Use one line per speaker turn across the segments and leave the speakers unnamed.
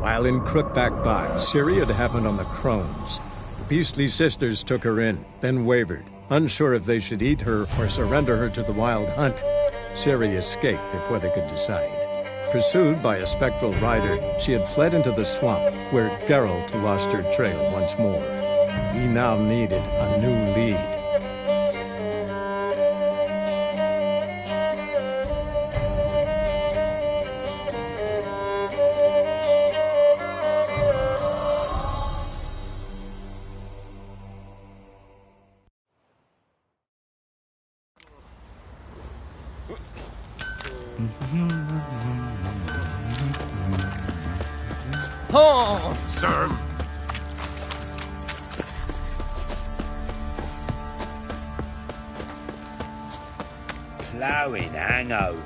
While in Crookback Bog, Ciri had happened on the Crones. The beastly sisters took her in, then wavered, unsure if they should eat her or surrender her to the Wild Hunt. Ciri escaped before they could decide. Pursued by a spectral rider, she had fled into the swamp, where Geralt lost her trail once more. He now needed a new lead.
Oh,
sir!
Ploughing hangover.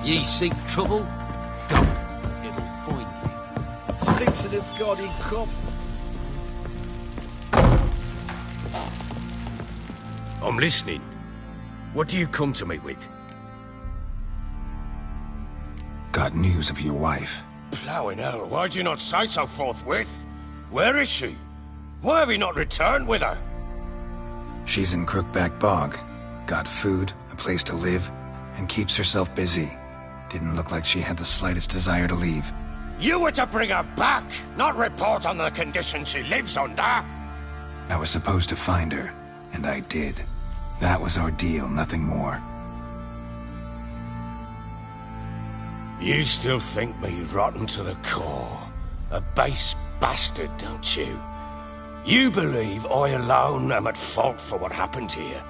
Ye seek trouble? Go. It'll find you. Sticks in its guardian crop.
I'm listening. What do you come to me with?
Got news of your wife.
Ploughing hell, why'd you not say so forthwith? Where is she? Why have you not returned with her?
She's in Crookback Bog. Got food, a place to live, and keeps herself busy. Didn't look like she had the slightest desire to leave.
You were to bring her back, not report on the conditions she lives under.
I was supposed to find her, and I did. That was our deal, nothing more.
You still think me rotten to the core. A base bastard, don't you? You believe I alone am at fault for what happened here.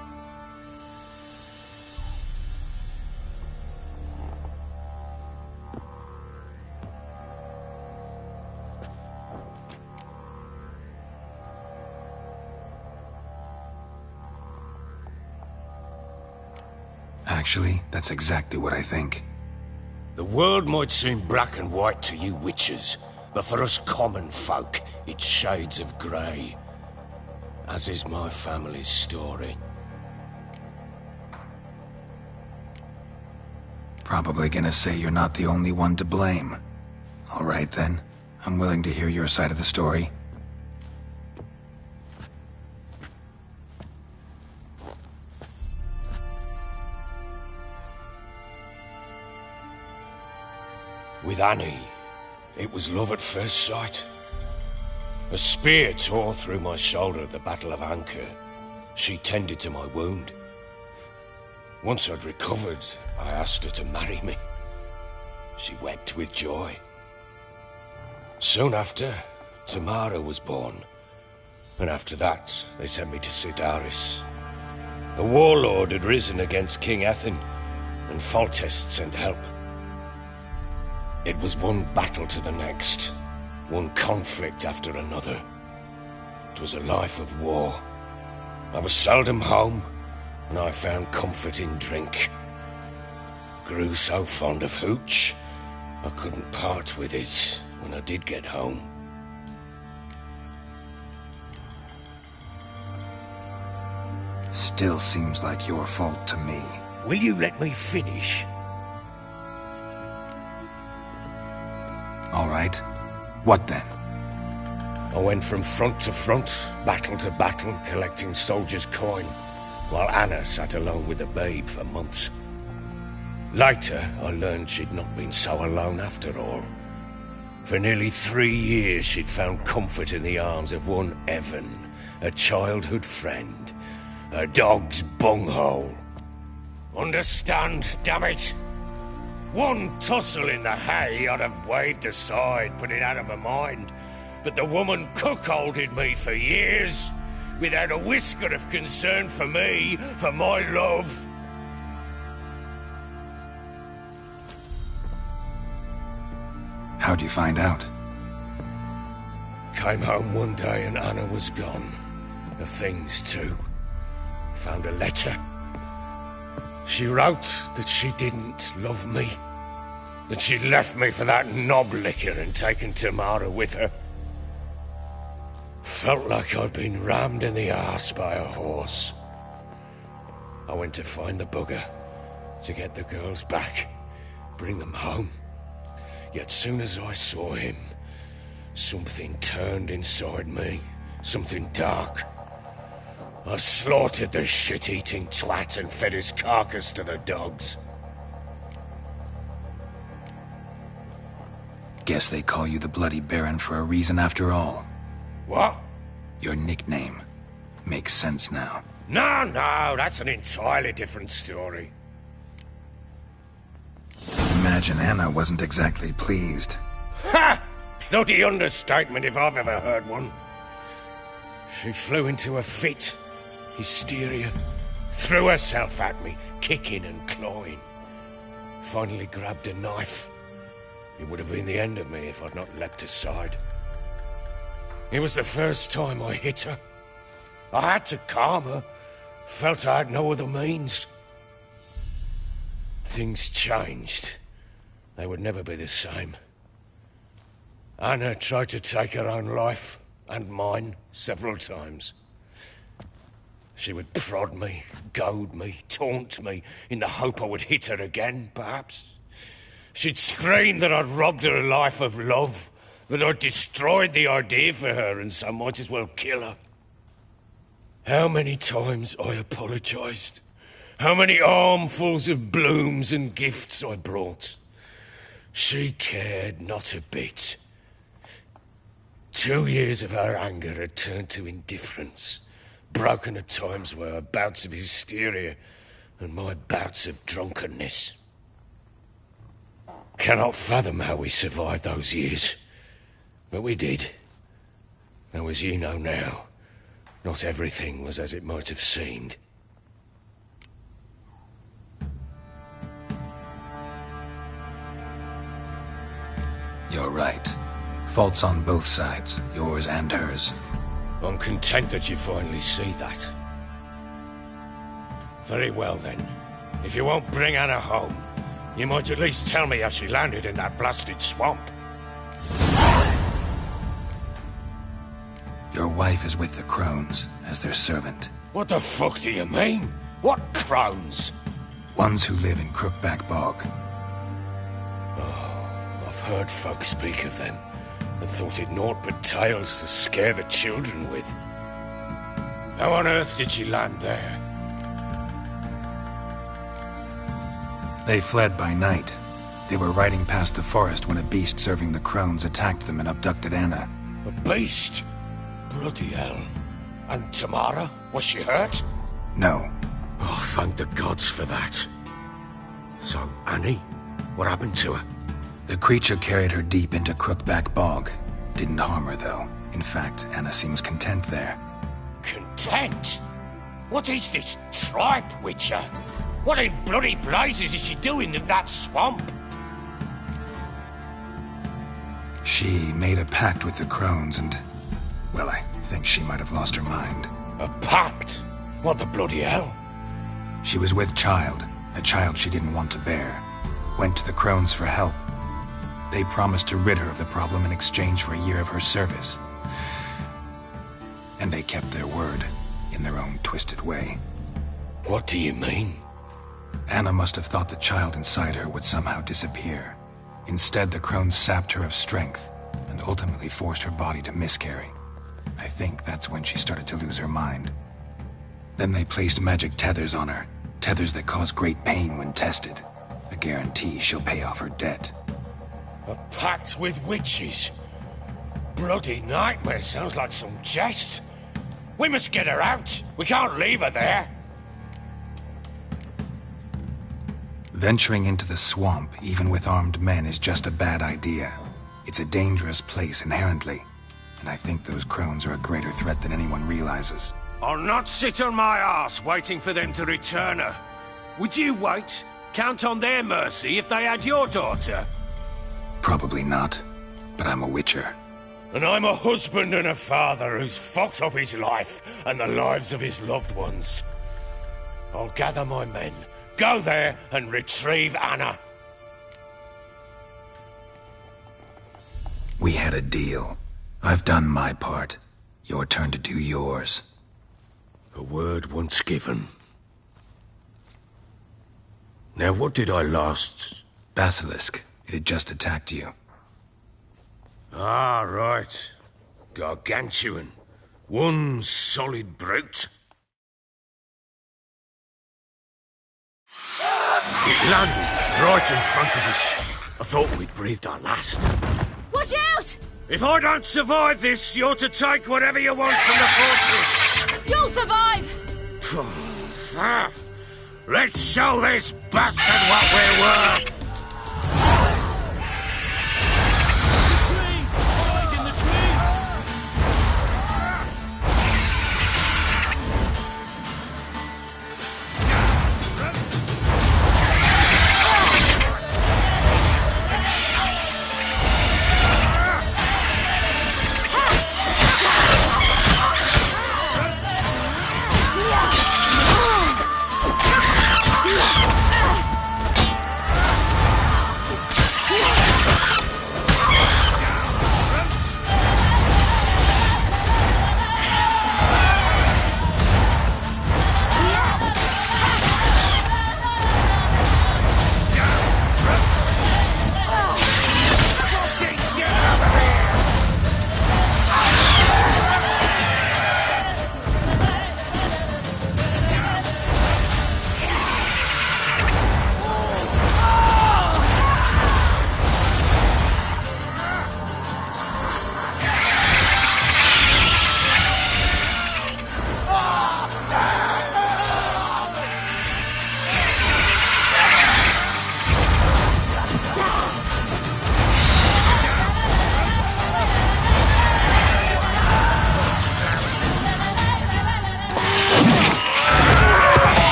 Actually, that's exactly what I think.
The world might seem black and white to you witches, but for us common folk, it's shades of grey. As is my family's story.
Probably gonna say you're not the only one to blame. All right then, I'm willing to hear your side of the story.
With Annie, it was love at first sight. A spear tore through my shoulder at the Battle of Anchor. She tended to my wound. Once I'd recovered, I asked her to marry me. She wept with joy. Soon after, Tamara was born. And after that, they sent me to Sidaris. A warlord had risen against King Ethan, and Foltest sent help. It was one battle to the next, one conflict after another. It was a life of war. I was seldom home, and I found comfort in drink. Grew so fond of hooch, I couldn't part with it when I did get home.
Still seems like your fault to me.
Will you let me finish?
All right. What then?
I went from front to front, battle to battle, collecting soldiers' coin, while Anna sat alone with the babe for months. Later, I learned she'd not been so alone after all. For nearly 3 years, she'd found comfort in the arms of one Evan, a childhood friend, a dog's bunghole. Understand, damn it? One tussle in the hay I'd have waved aside, put it out of my mind. But the woman cuckolded me for years, without a whisker of concern for me, for my love.
How'd you find out?
Came home one day and Anna was gone. Her things too. Found a letter. She wrote that she didn't love me. That she'd left me for that knob licker and taken Tamara with her. Felt like I'd been rammed in the arse by a horse. I went to find the bugger, to get the girls back, bring them home. Yet soon as I saw him, something turned inside me, something dark. I slaughtered the shit-eating twat and fed his carcass to the dogs.
Guess they call you the Bloody Baron for a reason after all.
What?
Your nickname. Makes sense now.
No, that's an entirely different story.
Imagine Anna wasn't exactly pleased.
Ha! Bloody understatement if I've ever heard one. She flew into a fit. Hysteria. Threw herself at me, kicking and clawing. Finally grabbed a knife. It would have been the end of me if I'd not leapt aside. It was the first time I hit her. I had to calm her. Felt I had no other means. Things changed. They would never be the same. Anna tried to take her own life, and mine, several times. She would prod me, goad me, taunt me, in the hope I would hit her again, perhaps. She'd scream that I'd robbed her life of love, that I'd destroyed the idea for her and so might as well kill her. How many times I apologized. How many armfuls of blooms and gifts I brought. She cared not a bit. 2 years of her anger had turned to indifference, broken at times by her bouts of hysteria and my bouts of drunkenness. Cannot fathom how we survived those years, but we did. Though as you know now, not everything was as it might have seemed.
You're right. Faults on both sides, yours and hers.
I'm content that you finally see that. Very well then. If you won't bring Anna home, you might at least tell me how she landed in that blasted swamp.
Your wife is with the Crones, as their servant.
What the fuck do you mean? What crones?
Ones who live in Crookback Bog.
I've heard folk speak of them, and thought it naught but tales to scare the children with. How on earth did she land there?
They fled by night. They were riding past the forest when a beast serving the Crones attacked them and abducted Anna.
A beast? Bloody hell. And Tamara? Was she hurt?
No.
Oh, thank the gods for that. So, Annie? What happened to her?
The creature carried her deep into Crookback Bog. Didn't harm her, though. In fact, Anna seems content there.
Content? What is this tripe, Witcher? What in bloody blazes is she doing in that swamp?
She made a pact with the Crones and... well, I think she might have lost her mind.
A pact? What the bloody hell?
She was with child, a child she didn't want to bear. Went to the Crones for help. They promised to rid her of the problem in exchange for a year of her service. And they kept their word, in their own twisted way.
What do you mean?
Anna must have thought the child inside her would somehow disappear. Instead, the Crones sapped her of strength, and ultimately forced her body to miscarry. I think that's when she started to lose her mind. Then they placed magic tethers on her, tethers that cause great pain when tested. A guarantee she'll pay off her debt.
A pact with witches? Bloody nightmare, sounds like some jest. We must get her out. We can't leave her there.
Venturing into the swamp, even with armed men, is just a bad idea. It's a dangerous place inherently, and I think those Crones are a greater threat than anyone realizes.
I'll not sit on my arse waiting for them to return her. Would you wait? Count on their mercy if they had your daughter?
Probably not, but I'm a witcher.
And I'm a husband and a father who's fucked up his life and the lives of his loved ones. I'll gather my men, go there and retrieve Anna.
We had a deal. I've done my part. Your turn to do yours.
A word once given. Now what did I last...
Basilisk. It had just attacked you.
Ah, right. Gargantuan. One solid brute. It landed right in front of us. I thought we'd breathed our last.
Watch out!
If I don't survive this, you're to take whatever you want from the fortress.
You'll survive!
Let's show this bastard what we're worth.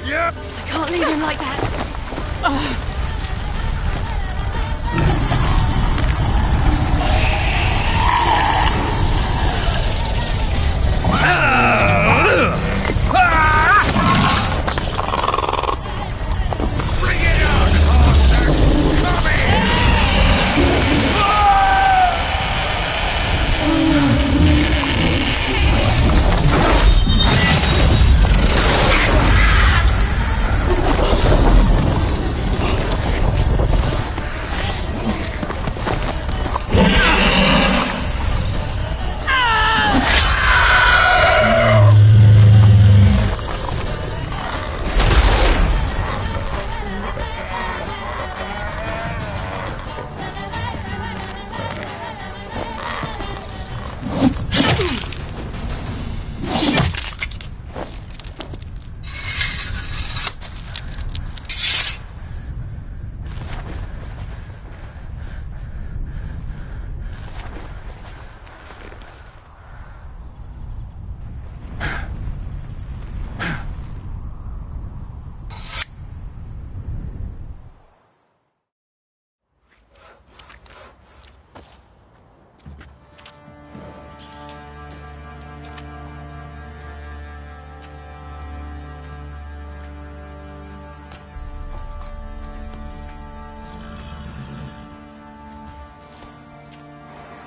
I can't leave him like that.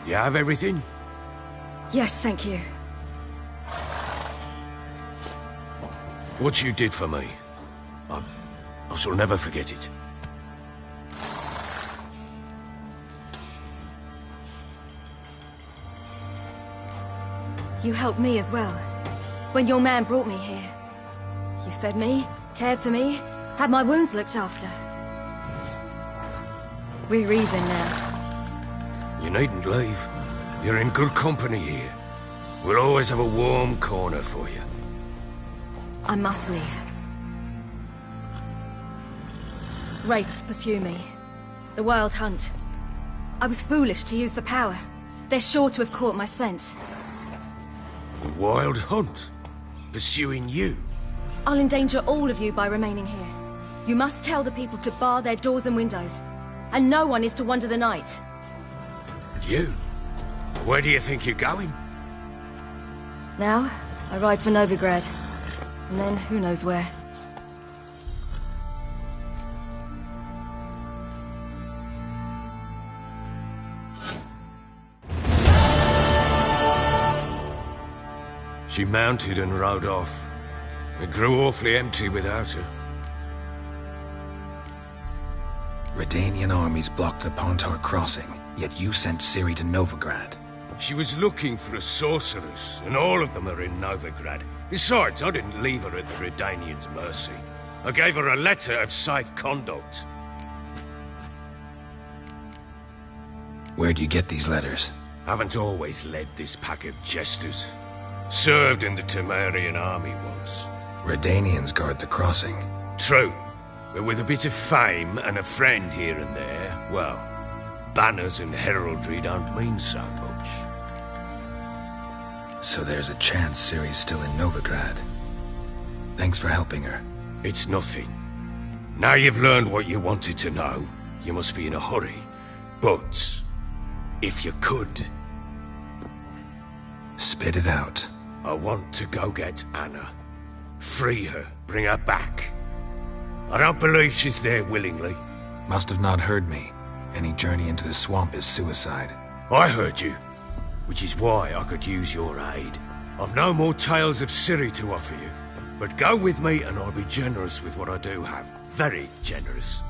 You have everything?
Yes, thank you.
What you did for me, I shall never forget it.
You helped me as well. When your man brought me here. You fed me, cared for me, had my wounds looked after. We're even now.
You needn't leave. You're in good company here. We'll always have a warm corner for you.
I must leave. Wraiths pursue me. The Wild Hunt. I was foolish to use the power. They're sure to have caught my scent.
The Wild Hunt? Pursuing you?
I'll endanger all of you by remaining here. You must tell the people to bar their doors and windows. And no one is to wander the night.
And you? Where do you think you're going?
Now, I ride for Novigrad. And then, who knows where.
She mounted and rode off. It grew awfully empty without her.
Redanian armies blocked the Pontar crossing, yet you sent Ciri to Novigrad.
She was looking for a sorceress, and all of them are in Novigrad. Besides, I didn't leave her at the Redanians' mercy. I gave her a letter of safe conduct.
Where'd you get these letters?
Haven't always led this pack of jesters. Served in the Temerian army once.
Redanians guard the crossing.
True, but with a bit of fame and a friend here and there, well, banners and heraldry don't mean so much.
So there's a chance Ciri's still in Novigrad. Thanks for helping her.
It's nothing. Now you've learned what you wanted to know, you must be in a hurry. But, if you could...
Spit it out.
I want to go get Anna. Free her, bring her back. I don't believe she's there willingly.
Must have not heard me. Any journey into the swamp is suicide.
I heard you, which is why I could use your aid. I've no more tales of Ciri to offer you, but go with me and I'll be generous with what I do have. Very generous.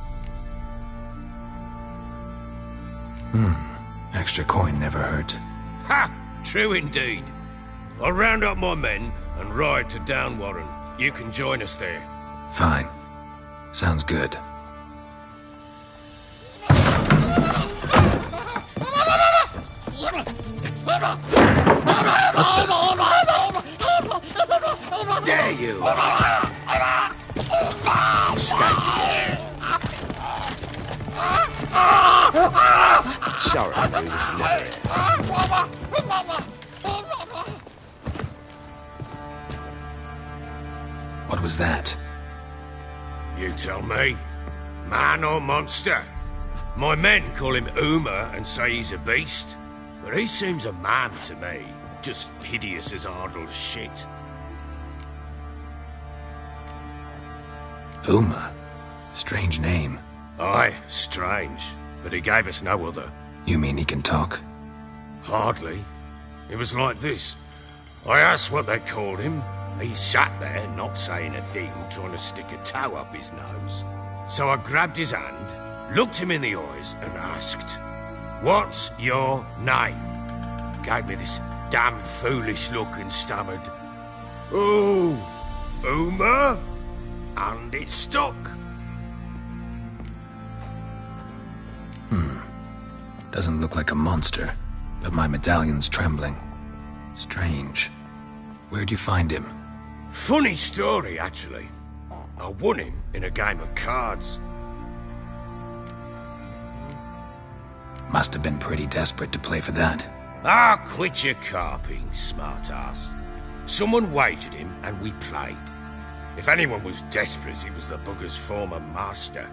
Extra coin never hurt.
Ha! True indeed. I'll round up my men and ride to Downwarren. You can join us there.
Fine. Sounds good.
Dare you! Escape. Sorry, I knew this never.
What was that?
You tell me. Man or monster? My men call him Uma and say he's a beast, but he seems a man to me. Just hideous as Ardle's shit.
Uma? Strange name.
Aye, strange, but he gave us no other.
You mean he can talk?
Hardly. It was like this. I asked what they called him. He sat there, not saying a thing, trying to stick a toe up his nose. So I grabbed his hand, looked him in the eyes, and asked, "What's your name?" Gave me this damn foolish look and stammered, "Oh, Uma?" And it stuck.
Doesn't look like a monster, but my medallion's trembling. Strange. Where'd you find him?
Funny story, actually. I won him in a game of cards.
Must have been pretty desperate to play for that.
Ah, quit your carping, smartass. Someone wagered him and we played. If anyone was desperate, it was the bugger's former master.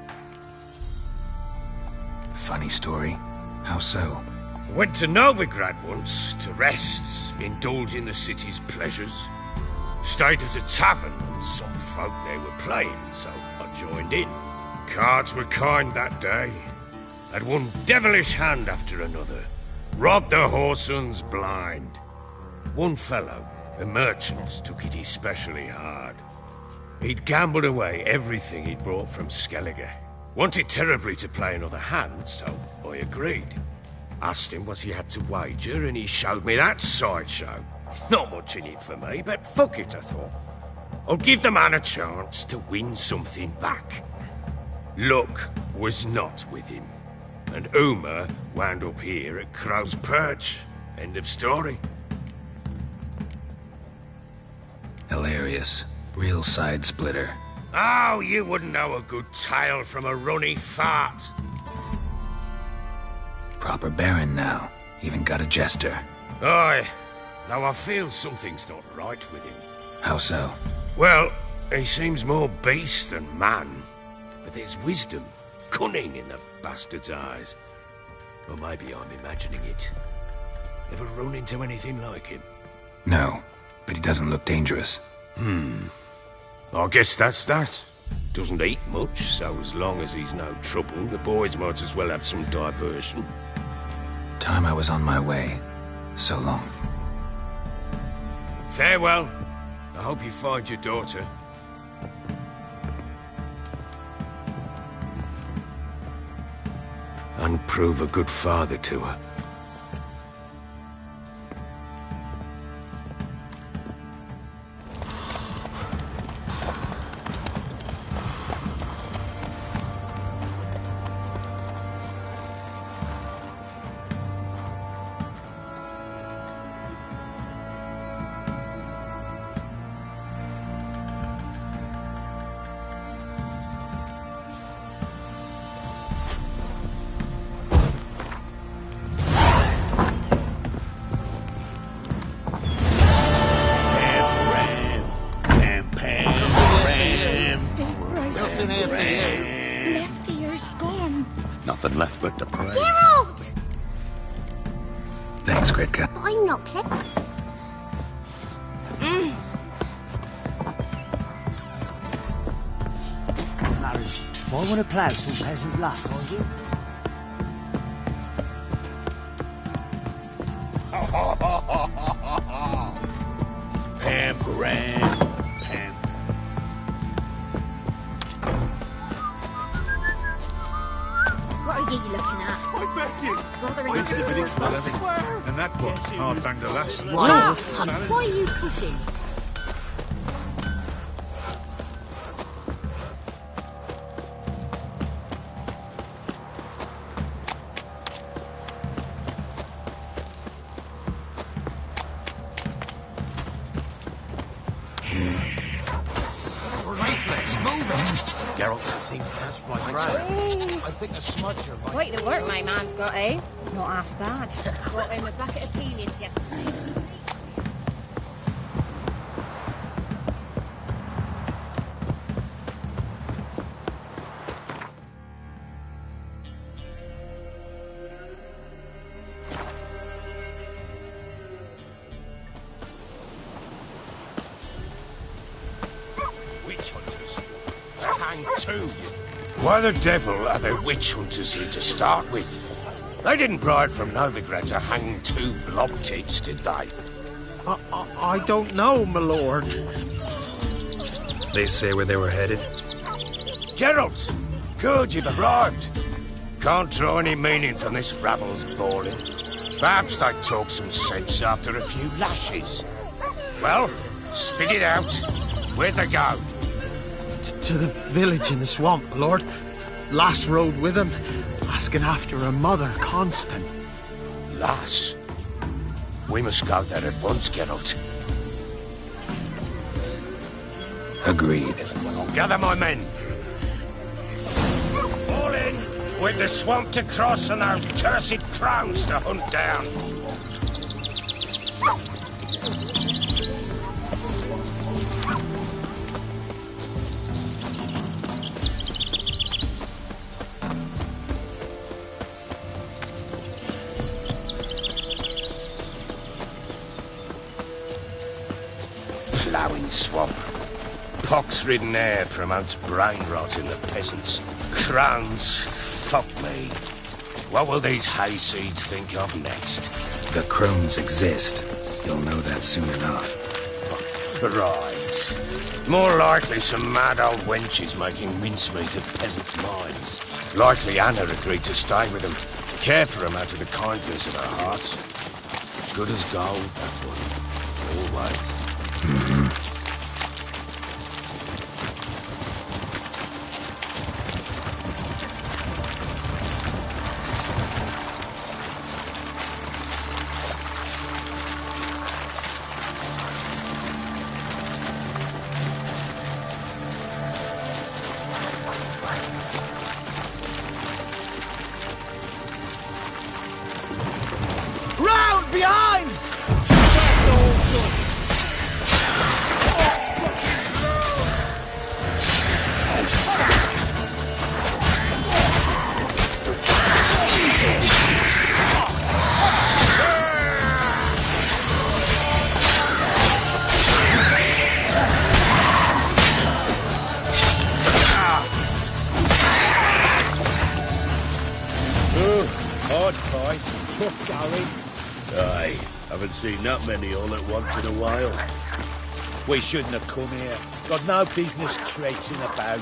Funny story. How so?
Went to Novigrad once to rest, indulge in the city's pleasures. Stayed at a tavern and some folk there were playing, so I joined in. Cards were kind that day. Had one devilish hand after another. Robbed the whoresons blind. One fellow, a merchant, took it especially hard. He'd gambled away everything he'd brought from Skellige. Wanted terribly to play another hand, so I agreed. Asked him what he had to wager, and he showed me that sideshow. Not much in it for me, but fuck it, I thought. I'll give the man a chance to win something back. Luck was not with him. And Uma wound up here at Crow's Perch. End of story.
Hilarious. Real side splitter.
Oh, you wouldn't know a good tale from a runny fart.
Proper Baron now. Even got a jester.
Aye, though I feel something's not right with him.
How so?
Well, he seems more beast than man. But there's wisdom, cunning in the bastard's eyes. Or maybe I'm imagining it. Ever run into anything like him?
No, but he doesn't look dangerous.
I guess that's that. Doesn't eat much, so as long as he's no trouble, the boys might as well have some diversion.
Time I was on my way. So long.
Farewell. I hope you find your daughter. And prove a good father to her.
Nothing left but to pray.
Geralt!
Thanks, Kritka.
I'm not clever.
Marriage. If I want to plough some peasant lass, I will.
Pam, Pam.
What are you looking at?
I best you.
Bothering
I
us
did a
with
bit for a
this?
living. And that book, hard banged a lass.
Wild hunt. Why are you pushing?
Geralt seems to catch my brain. I think a smudger might...
Quite the work my man's got, eh? Not half bad. Brought him a bucket of peelings yesterday.
Witch hunters. Hang two. Why the devil are there witch hunters here to start with? They didn't ride from Novigrad to hang two blob tits, did they?
I don't know, my lord.
They say where they were headed?
Geralt! Good, you've arrived. Can't draw any meaning from this rabble's bawling. Perhaps they talk some sense after a few lashes. Well, spit it out. Where'd they go?
To the village in the swamp, my lord. Lass rode with him, asking after her mother, Constant.
Lass? We must go there at once, Geralt.
Agreed.
Gather my men. Fall in! With the swamp to cross and those cursed crowns to hunt down. Ploughing swamp. Pox-ridden air promotes brain rot in the peasants. Crowns, fuck me. What will these hayseeds think of next?
The crones exist. You'll know that soon enough.
Right. More likely some mad old wenches making mincemeat of peasant minds. Likely Anna agreed to stay with them. Care for them out of the kindness of her heart. Good as gold, that one. Always.
Hard fight, tough going. Aye, haven't seen that many all at once in a while. We shouldn't have come here. Got no business traipsing about.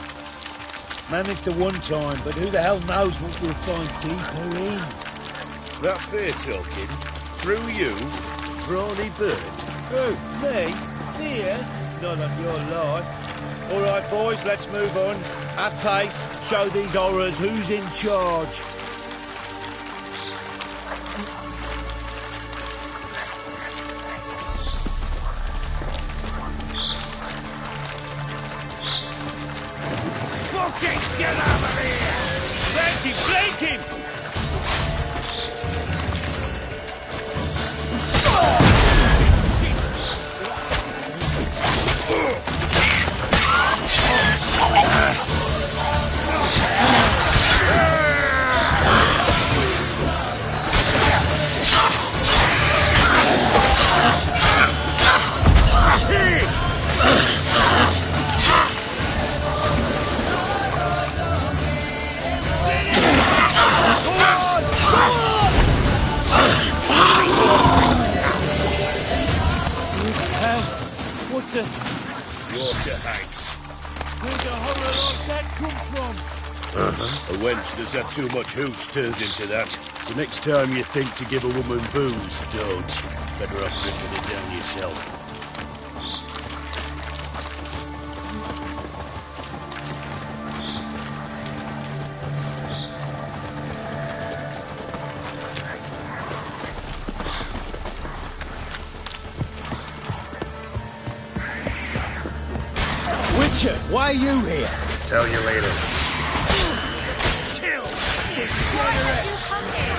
Managed the one time, but who the hell knows what we'll find deeper in. That fair talking? Through you? Brawny bird? Who? Me? Fear? Not on your life. All right, boys, let's move on. At pace, show these horrors who's in charge. Fucking get over here! Flank him! Flank him! Water hags. Where'd a horror like that come from? A wench that's had too much hooch turns into that. So next time you think to give a woman booze, don't. Better off drinking it down yourself.
Why are you here?
Tell you later.
Kill!
Why have you come here?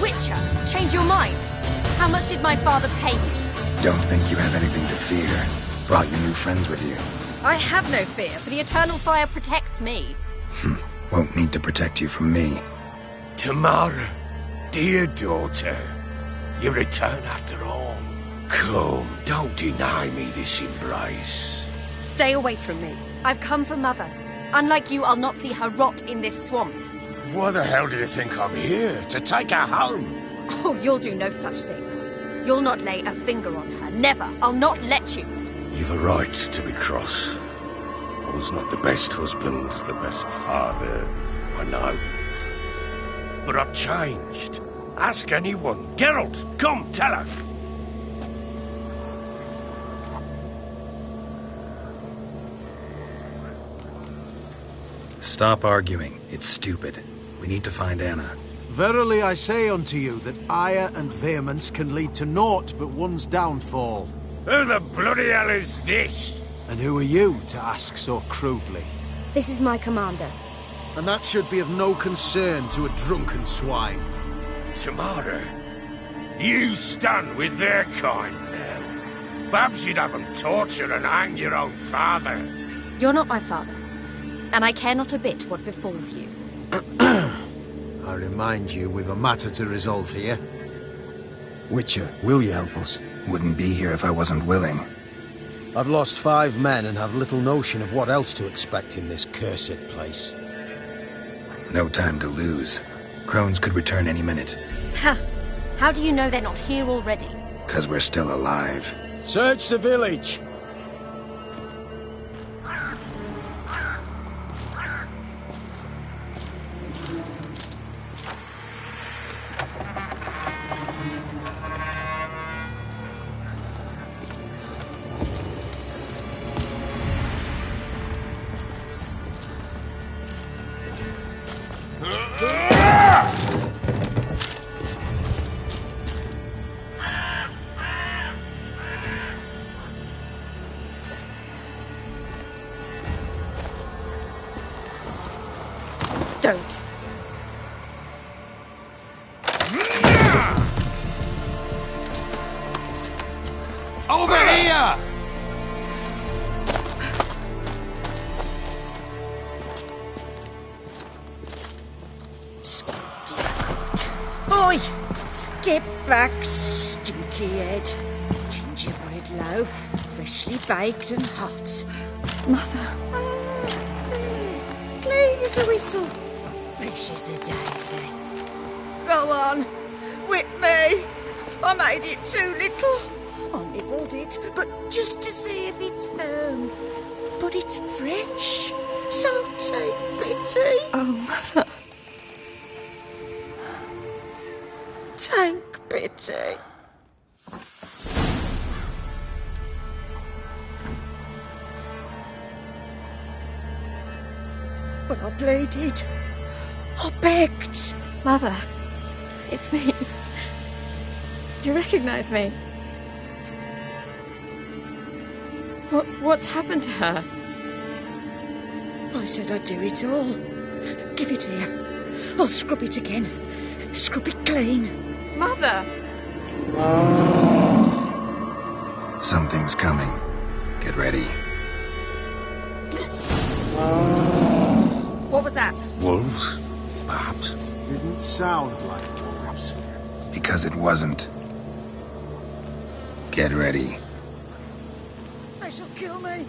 Witcher, change your mind. How much did my father pay you?
Don't think you have anything to fear. Brought your new friends with you.
I have no fear, for the eternal fire protects me.
Won't need to protect you from me.
Tamara, dear daughter, you return after all. Come, don't deny me this embrace.
Stay away from me. I've come for Mother. Unlike you, I'll not see her rot in this swamp.
Why the hell do you think I'm here? To take her home?
Oh, you'll do no such thing. You'll not lay a finger on her. Never. I'll not let you.
You've a right to be cross. I was not the best husband, the best father, I know. But I've changed. Ask anyone. Geralt, come, tell her.
Stop arguing. It's stupid. We need to find Anna.
Verily I say unto you that ire and vehemence can lead to naught but one's downfall.
Who the bloody hell is this?
And who are you to ask so crudely?
This is my commander.
And that should be of no concern to a drunken swine.
Tamara, you stand with their kind now. Perhaps you'd have them torture and hang your own father.
You're not my father, and I care not a bit what befalls you.
I remind you, we've a matter to resolve here. Witcher, will you help us?
Wouldn't be here if I wasn't willing.
I've lost 5 men and have little notion of what else to expect in this cursed place.
No time to lose. Crones could return any minute.
Ha! How do you know they're not here already?
'Cause we're still alive.
Search the village!
Don't.
Over here!
Oi! Get back, stinky head. Gingerbread loaf, freshly baked and hot.
Mother.
There. Clean as a whistle. Fresh as a daisy. Go on. Whip me. I made it too little. I nibbled it, but just to see if it's firm. But it's fresh. So take pity.
Oh, Mother.
Take pity. But I pleaded. I begged.
Mother, it's me. Do you recognize me? What's happened to her?
I said I'd do it all. Give it here. I'll scrub it again. Scrub it clean.
Mother!
Something's coming. Get ready.
What was that?
Wolves, perhaps?
Didn't sound like wolves.
Because it wasn't. Get ready.
They shall kill me.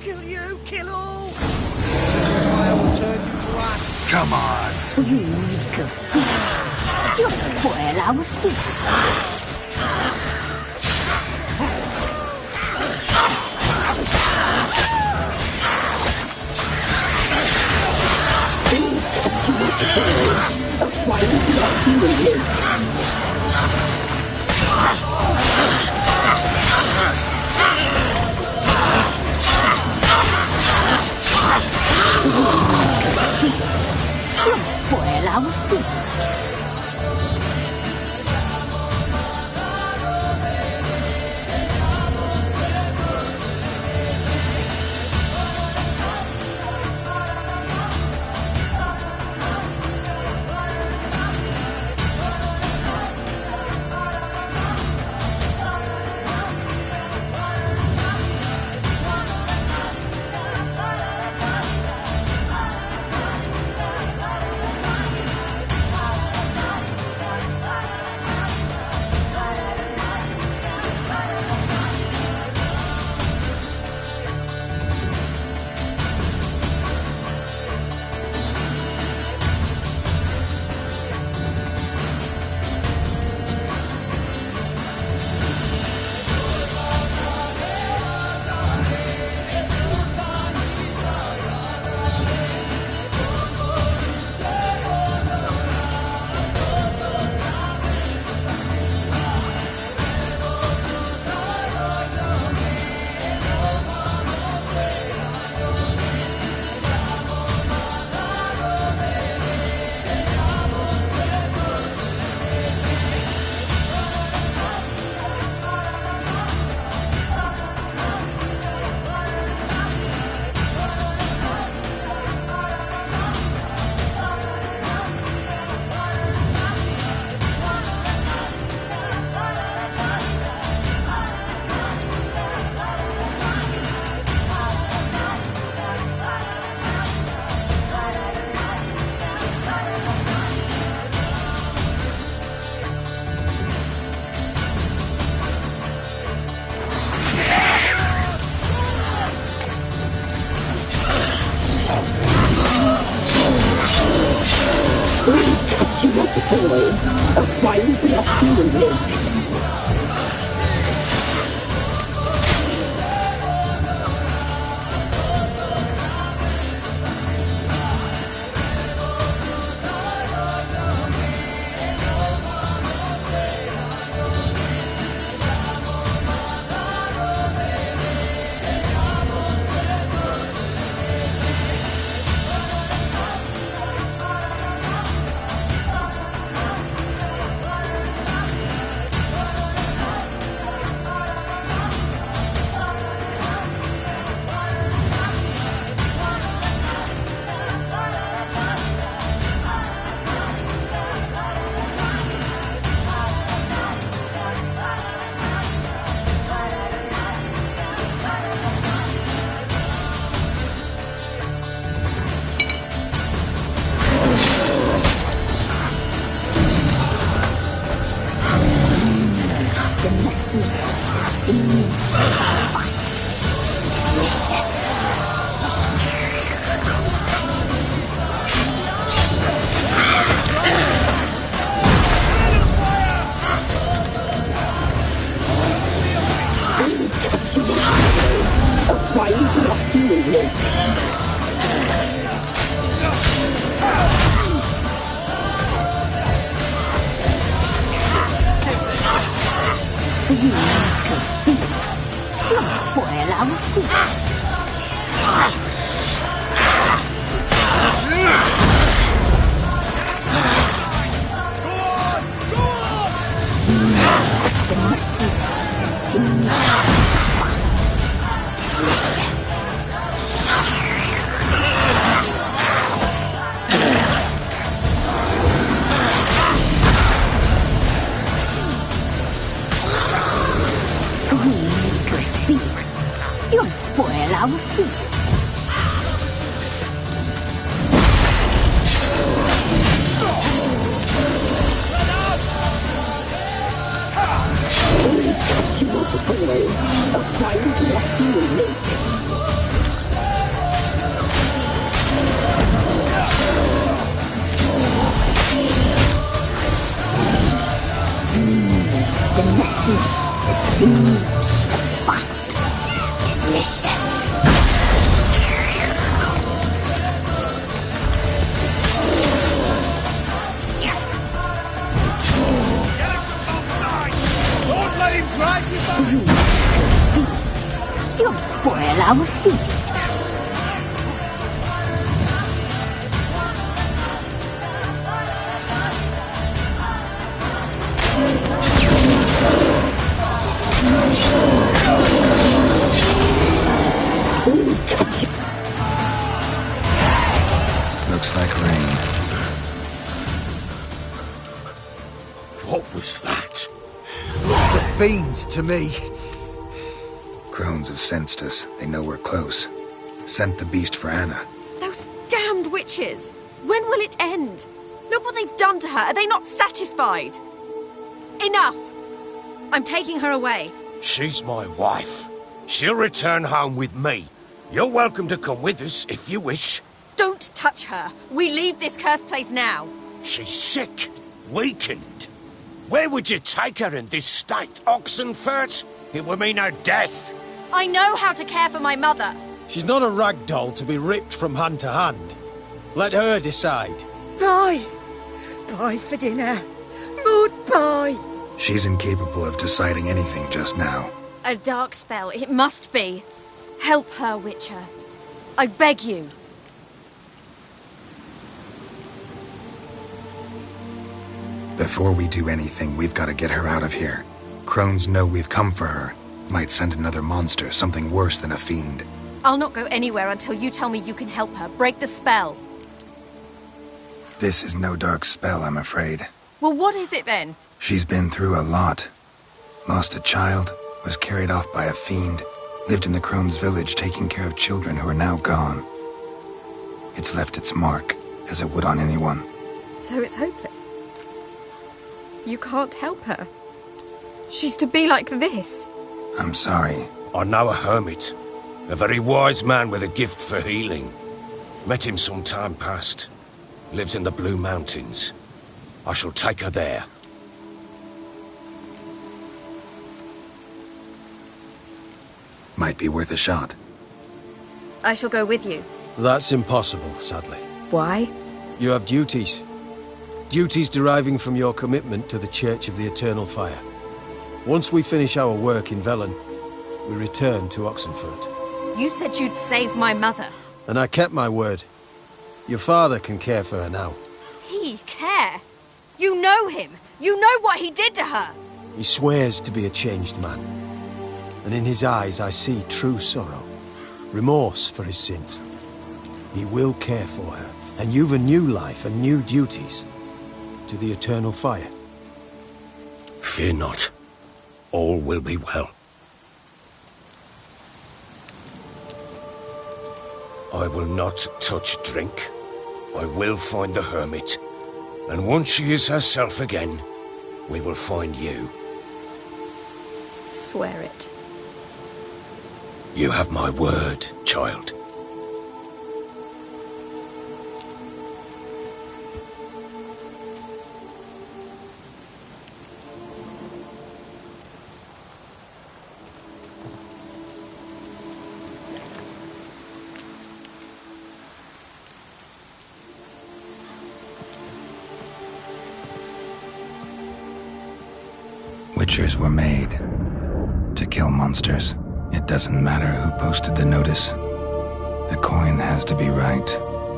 Kill you. Kill all.
I will turn you to ash.
Come on!
You reek of fear. You'll spoil our feast. You'll spoil our feast. A fine for your feeling. Don't spoil our feast. The messy seems delicious. You'll spoil our feast. The messy seems fat. Delicious.
Don't let him drag you back!
You'll spoil our feast.
Looks like rain.
What was that?
It's a fiend to me.
Crones have sensed us. They know we're close. Sent the beast for Anna.
Those damned witches! When will it end? Look what they've done to her. Are they not satisfied? Enough! I'm taking her away.
She's my wife. She'll return home with me. You're welcome to come with us if you wish.
Don't touch her. We leave this cursed place now.
She's sick, weakened. Where would you take her in this state, Oxenfurt? It would mean her death.
I know how to care for my mother.
She's not a rag doll to be ripped from hand to hand. Let her decide.
Pie! Pie for dinner. Mood pie!
She's incapable of deciding anything just now.
A dark spell. It must be. Help her, Witcher. I beg you.
Before we do anything, we've got to get her out of here. Crones know we've come for her. Might send another monster, something worse than a fiend.
I'll not go anywhere until you tell me you can help her. Break the spell.
This is no dark spell, I'm afraid.
Well, what is it then?
She's been through a lot. Lost a child, was carried off by a fiend, lived in the Crones' village taking care of children who are now gone. It's left its mark, as it would on anyone.
So it's hopeless. You can't help her. She's to be like this.
I'm sorry.
I know a hermit. A very wise man with a gift for healing. Met him some time past. Lives in the Blue Mountains. I shall take her there.
Might be worth a shot.
I shall go with you.
That's impossible, sadly.
Why?
You have duties. Duties deriving from your commitment to the Church of the Eternal Fire. Once we finish our work in Velen, we return to Oxenfurt.
You said you'd save my mother.
And I kept my word. Your father can care for her now.
He care? You know him. You know what he did to her.
He swears to be a changed man. And in his eyes I see true sorrow. Remorse for his sins. He will care for her. And you've a new life and new duties. To the Eternal Fire.
Fear not. All will be well. I will not touch drink. I will find the hermit. And once she is herself again, we will find you.
Swear it.
You have my word, child.
Witchers were made to kill monsters. It doesn't matter who posted the notice. The coin has to be right.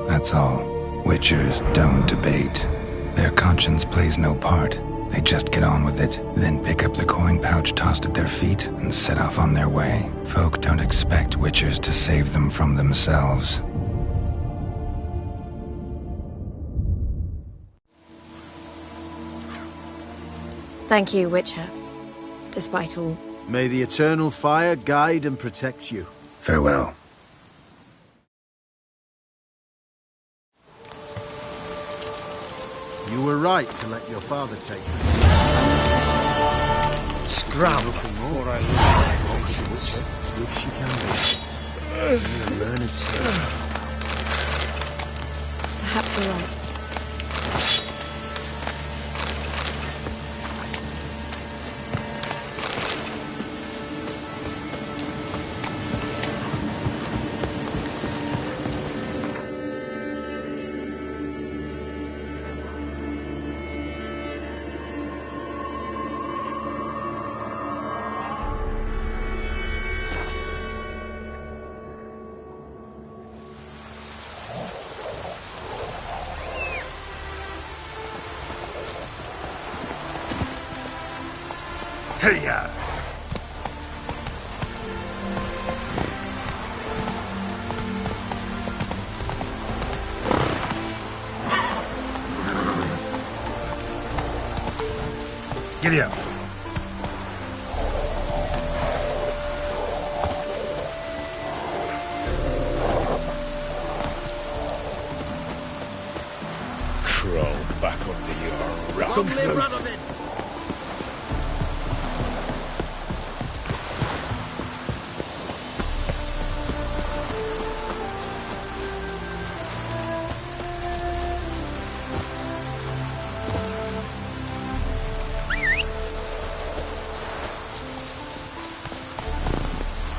That's all. Witchers don't debate. Their conscience plays no part. They just get on with it, then pick up the coin pouch tossed at their feet and set off on their way. Folk don't expect witchers to save them from themselves.
Thank you, Witcher. Despite all.
May the eternal fire guide and protect you.
Farewell.
You were right to let your father take me.
Scram!
Nothing more. Good she can be. A learned servant.
Perhaps you're right.
Hey-ya! Giddy up.
Crawl back under your rock. Come through.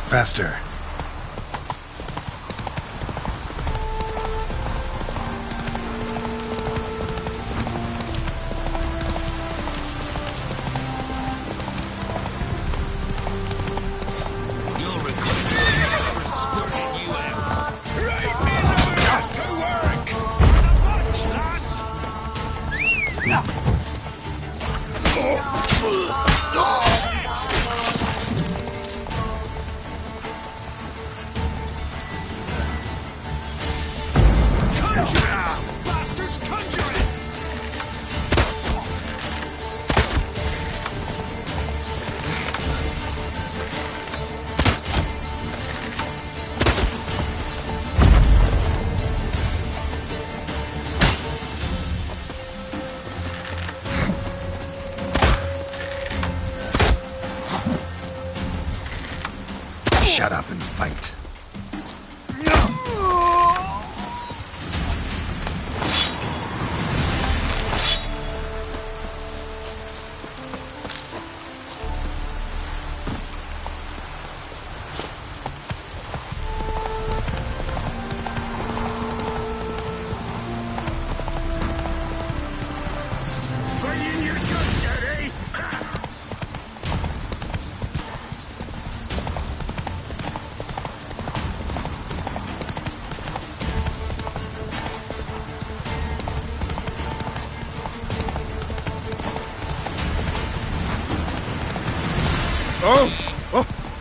Faster. Shut up and fight.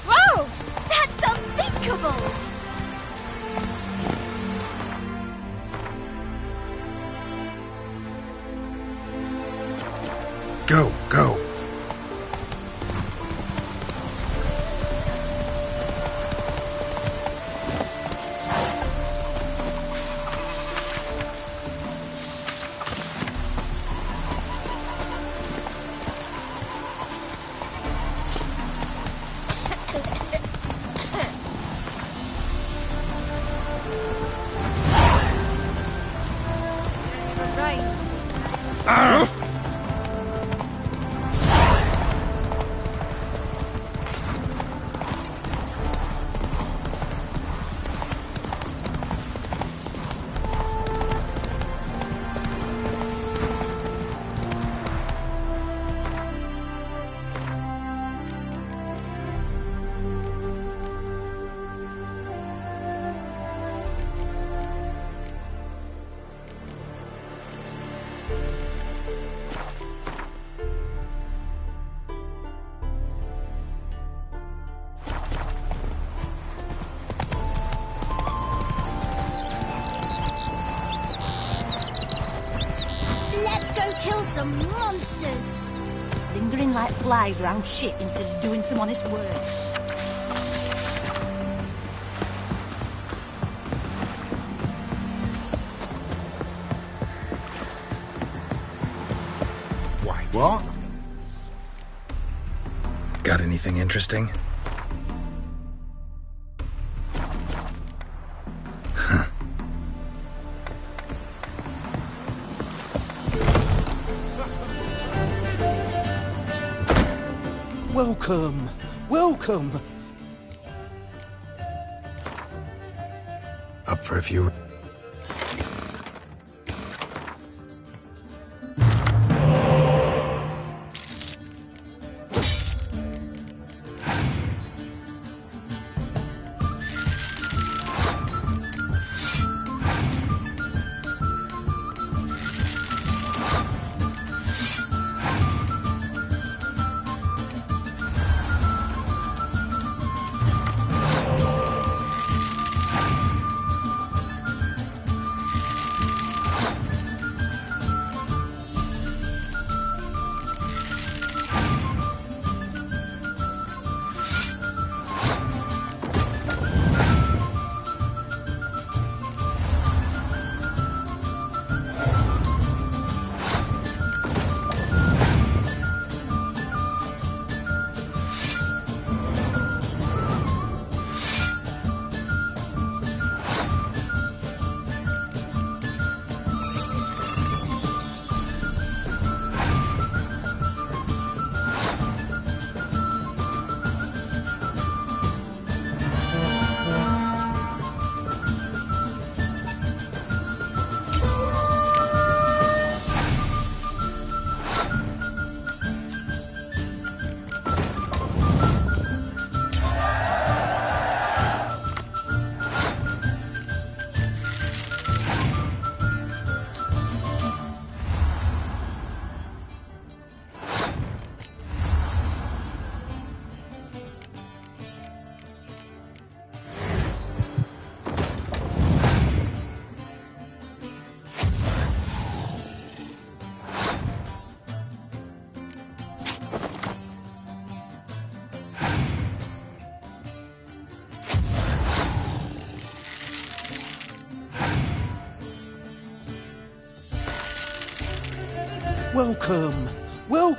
Whoa! That's unthinkable!
Go, go.
Some monsters! Lingering like flies round shit instead of doing some honest work.
What? Got anything interesting?
Welcome! Welcome!
Up for a few...
Welcome! Well...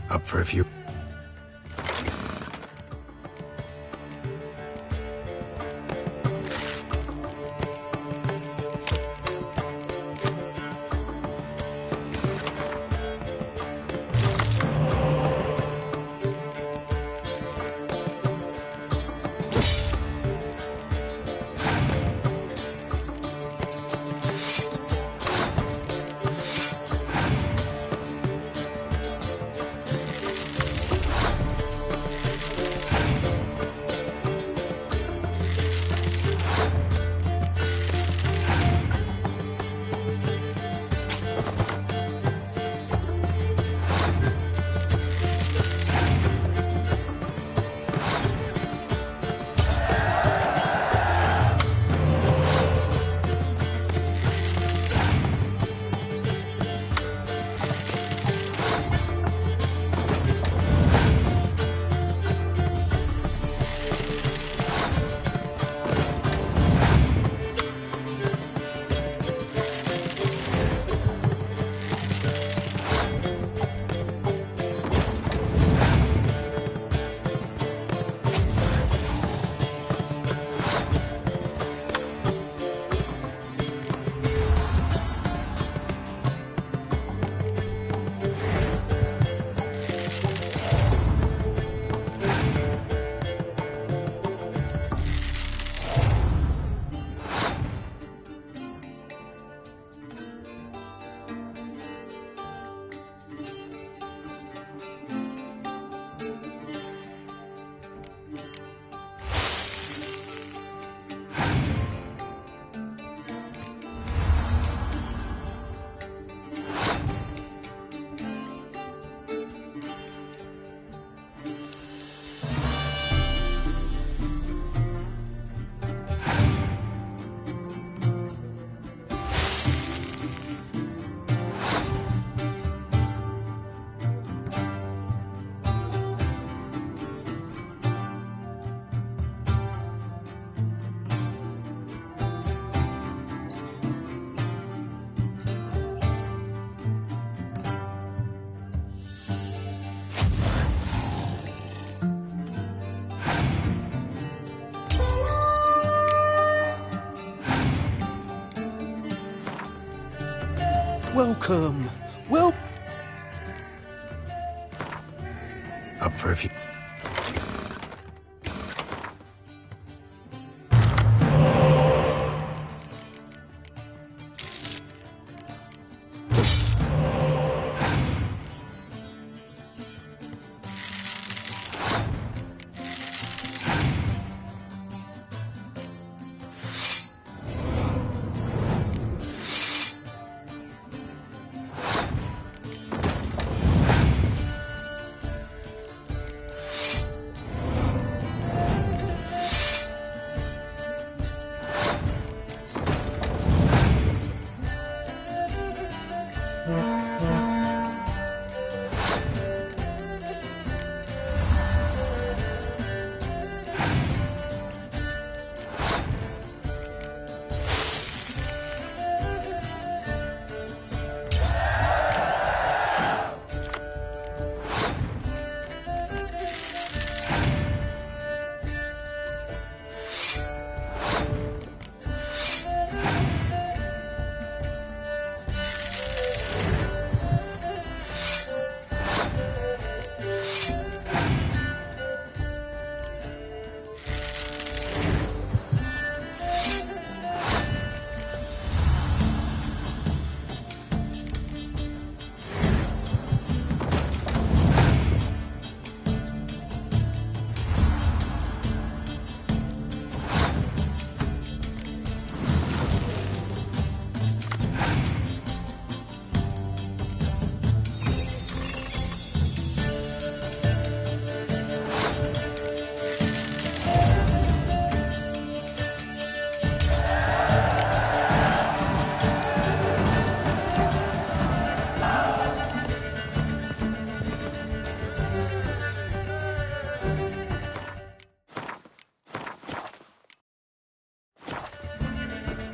Up for a few...
Welcome.
Up for a few...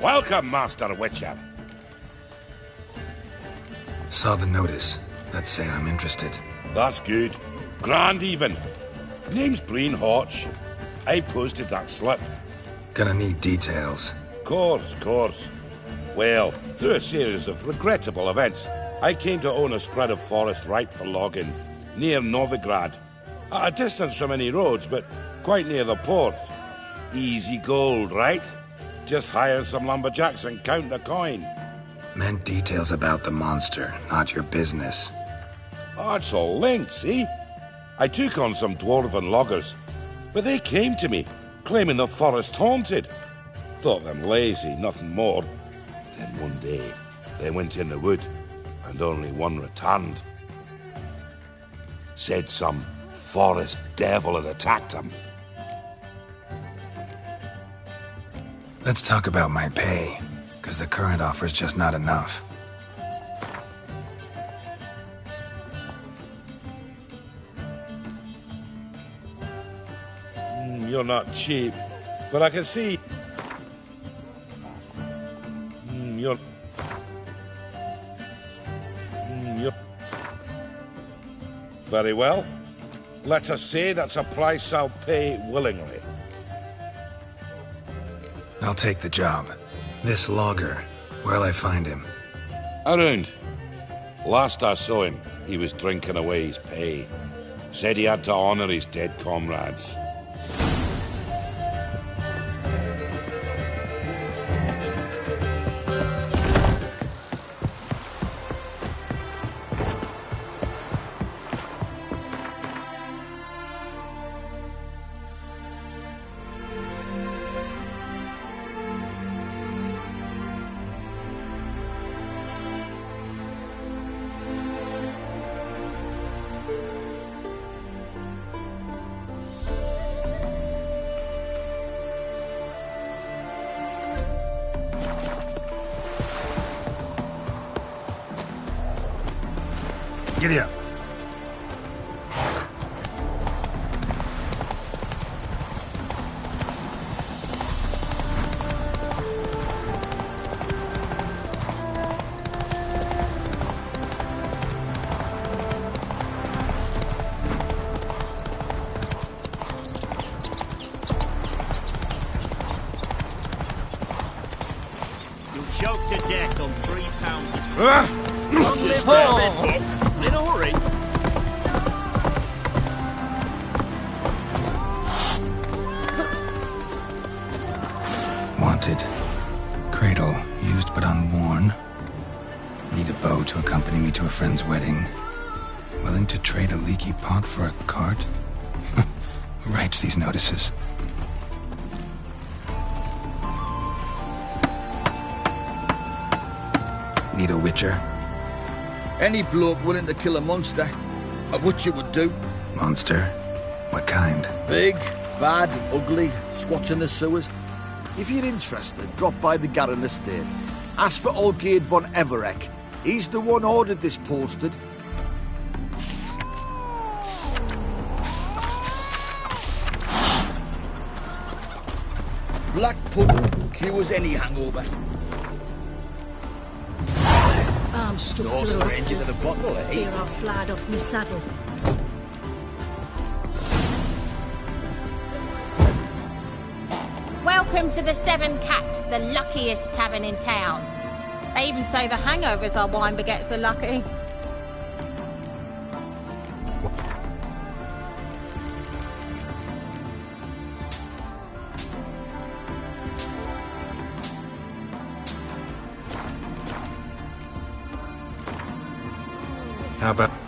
Welcome, Master Witcher.
Saw the notice. Let's say I'm interested.
That's good. Grand even. Name's Breen Hodge. I posted that slip.
Gonna need details.
Course. Well, through a series of regrettable events, I came to own a spread of forest ripe for logging, near Novigrad. At a distance from any roads, but quite near the port. Easy gold, right? Just hire some lumberjacks and count the coin.
Meant details about the monster, not your business.
Oh, it's all linked, see? I took on some dwarven loggers, but they came to me, claiming the forest haunted. Thought them lazy, nothing more. Then one day, they went in the wood, and only one returned. Said some forest devil had attacked them.
Let's talk about my pay, because the current offer's just not enough.
You're not cheap, but I can see... You're... Very well. Let us say that's a price I'll pay willingly.
I'll take the job. This logger, where'll I find him?
Around. Last I saw him, he was drinking away his pay. Said he had to honor his dead comrades.
Giddy up.
choked to death on £3 of in a hurry.
Wanted. Cradle, used but unworn. Need a bow to accompany me to a friend's wedding. Willing to trade a leaky pot for a cart? Who writes these notices? Need a witcher?
Any bloke willing to kill a monster. A witcher would do.
Monster? What kind?
Big, bad, ugly, squatch in the sewers. If you're interested, drop by the Garren estate. Ask for Olgierd von Everek. He's the one ordered this posted. Black pudding cures any hangover.
I'm stuffed
No
to the
stranger
rafters.
to the bottle, eh?
Fear I'll slide off my saddle.
Welcome to the Seven Cats, the luckiest tavern in town. They even say the hangovers our wine baguettes are lucky.
How about...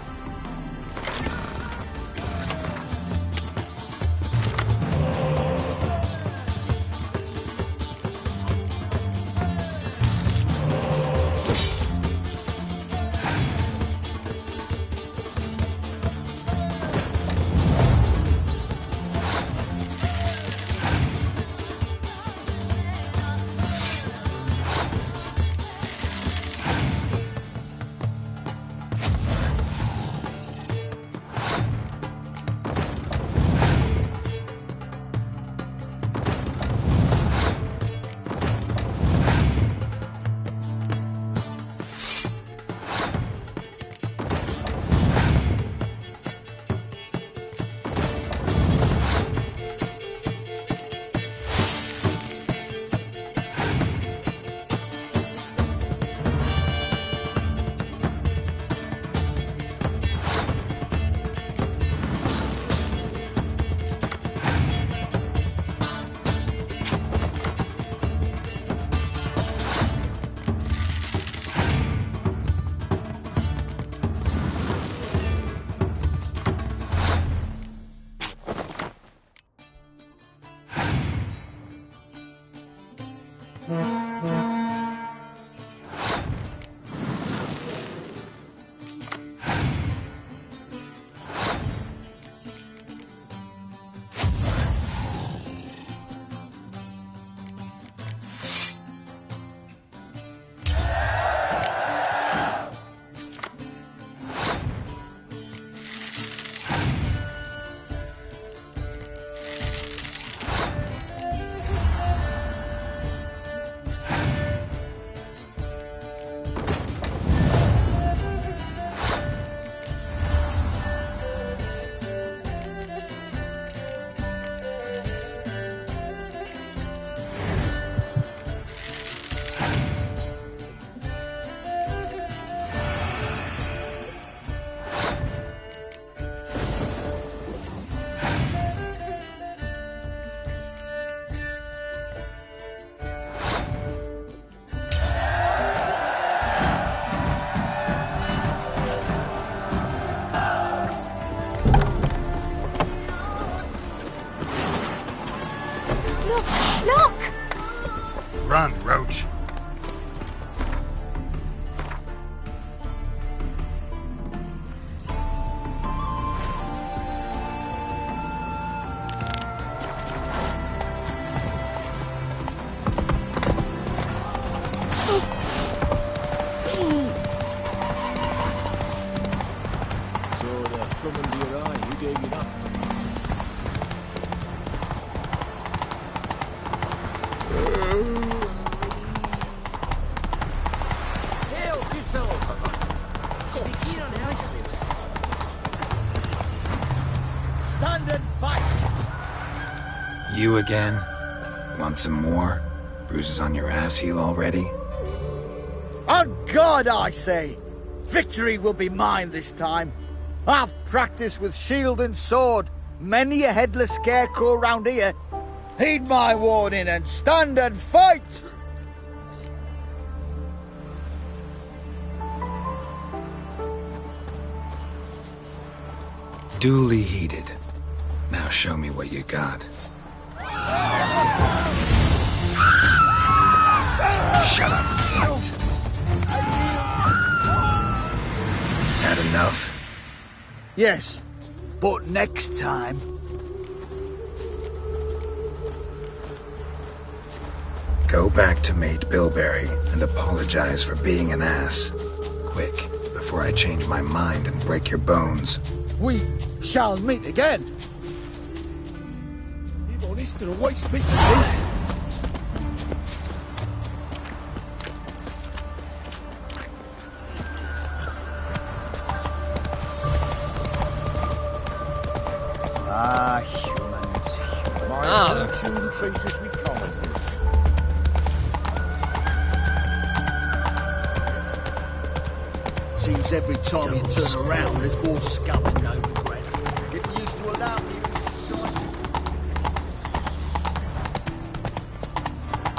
Run, Roach.
You again? Want some more? Bruises on your ass heal already?
On God, I say! Victory will be mine this time. I've practiced with shield and sword. Many a headless scarecrow round here. Heed my warning and stand and fight!
Duly heeded. Now show me what you got. Shut up, fight. Had enough?
Yes, but next time.
Go back to Mate Bilberry and apologize for being an ass. Quick, before I change my mind and break your bones.
We shall meet again.
If honest and always speak the truth.
Ah, humans. My fortune treats us with kindness. Seems every time you turn around, there's more scum and no regret. It used to allow me to society.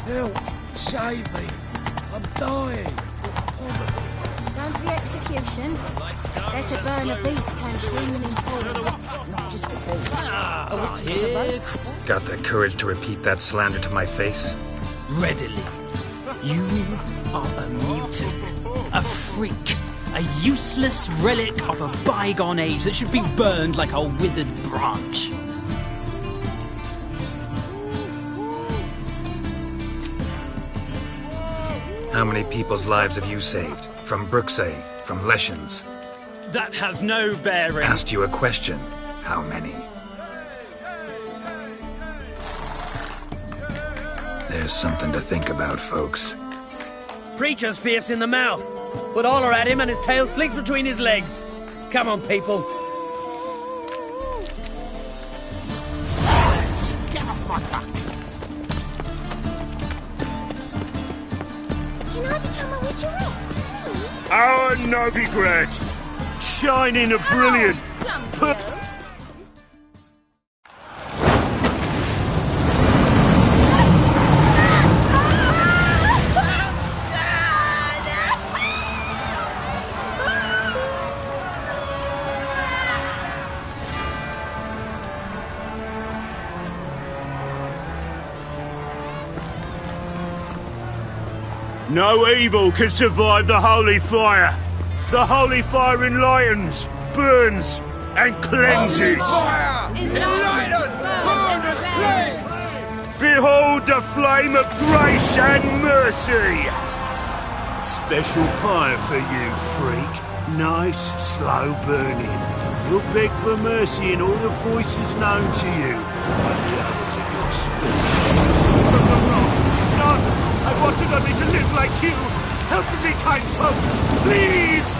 Help! Save me! I'm dying!
Down to the execution. They're to burn a beast turned human in form. Not just a beast. A witch is to boast.
Got the courage to repeat that slander to my face?
Readily. You are a mutant. A freak. A useless relic of a bygone age that should be burned like a withered branch.
How many people's lives have you saved? From Bruxay, from Leshens?
That has no bearing.
Asked you a question. How many? There's something to think about, folks.
Preacher's fierce in the mouth. Put holler at him and his tail slicks between his legs. Come on, people.
Get off my back. Can I become a witcherette, please?
Our Novigrad! Shining a brilliant... No evil can survive the holy fire. The holy fire enlightens, burns, and cleanses. Behold the flame of grace and mercy. Special fire for you, freak. Nice, slow burning. You'll beg for mercy in all the voices known to you by the others of your species. None! I wanted only to live like you! Help me, kind folk! Please!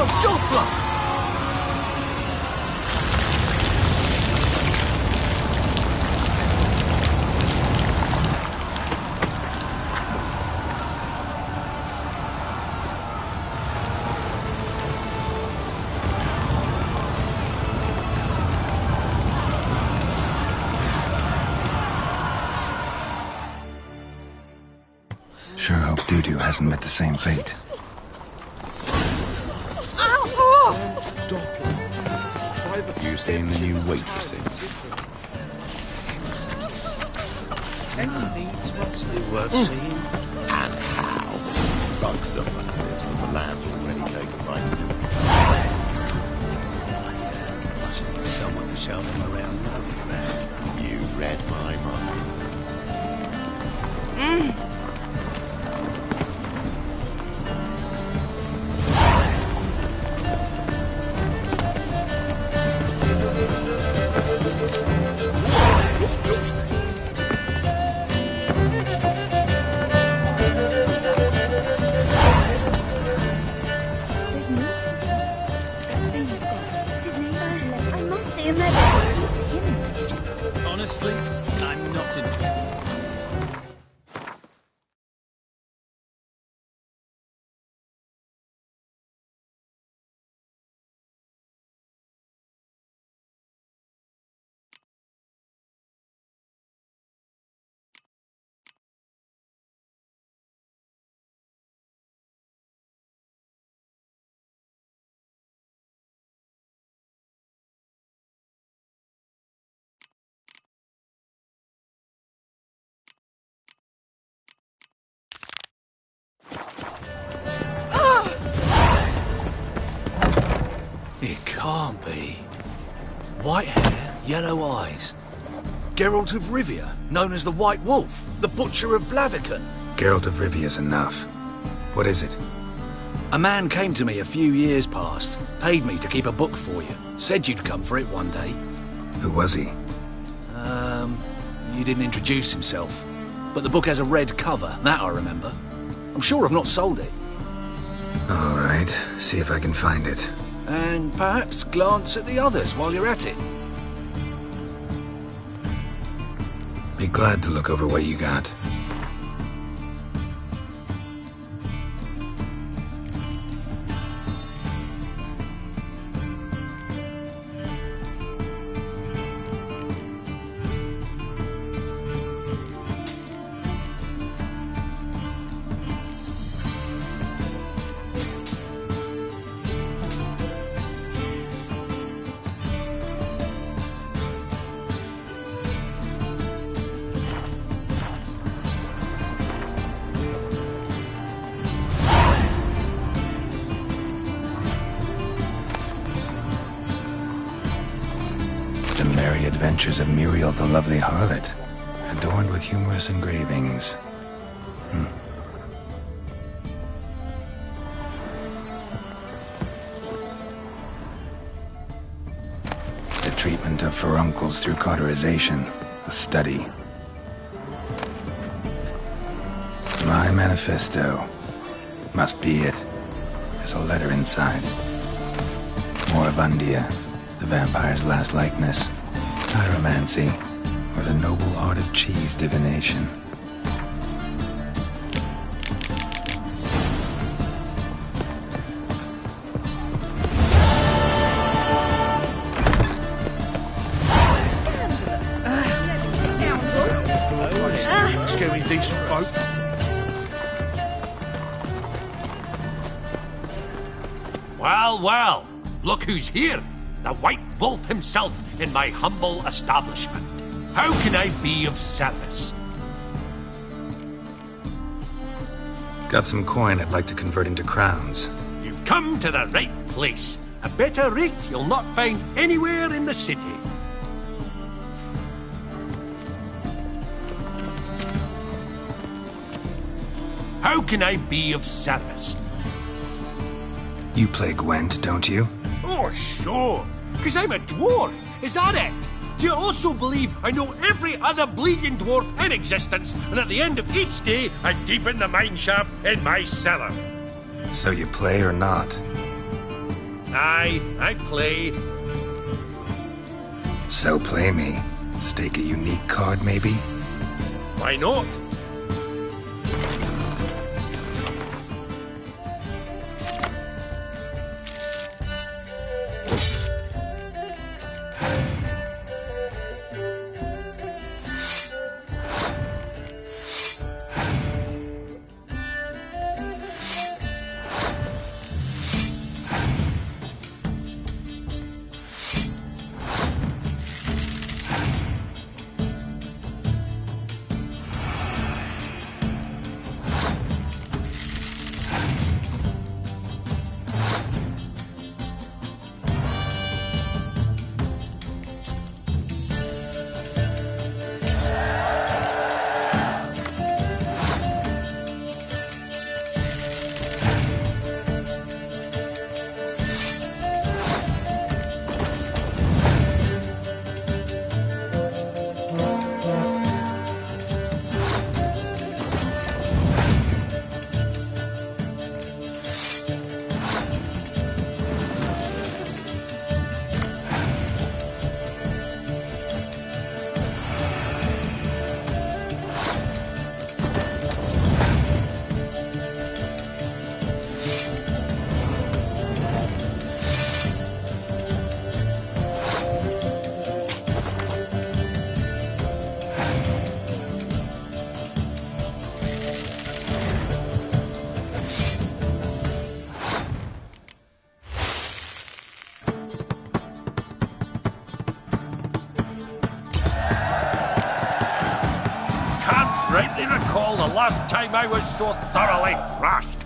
A Doppler!
Sure hope Dudu hasn't met the same fate.
You've seen the new waitresses.
Any needs must be worth seeing.
And how? Buxom lasses from the land's already taken by you.
Must need someone to show them around Novigrad.
You read my mind.
There's more to it. That thing is got his name? I must see a medic.
Honestly, I'm not interested.
It can't be. White hair, yellow eyes. Geralt of Rivia, known as the White Wolf, the Butcher of Blaviken.
Geralt of Rivia's enough. What is it?
A man came to me a few years past, paid me to keep a book for you. Said you'd come for it one day.
Who was he?
He didn't introduce himself. But the book has a red cover, that I remember. I'm sure I've not sold it.
All right, see if I can find it.
And perhaps glance at the others while you're at it.
Be glad to look over what you got. Adventures of Muriel the Lovely Harlot, adorned with humorous engravings. The treatment of furuncles through cauterization, a study. My manifesto. Must be it. There's a letter inside. Moribundia, the vampire's last likeness. Pyromancy, or the noble art of cheese divination.
Scary decent folk.
Well, well, look who's here. The White Wolf himself in my humble establishment. How can I be of service?
Got some coin I'd like to convert into crowns.
You've come to the right place. A better rate you'll not find anywhere in the city. How can I be of service?
You play Gwent, don't you?
Oh, sure. Because I'm a dwarf. Is that it? Do you also believe I know every other bleeding dwarf in existence, and at the end of each day, I deepen the mineshaft in my cellar?
So you play or not?
Aye, I play.
So play me. Stake a unique card, maybe?
Why not? last time I was so thoroughly thrashed.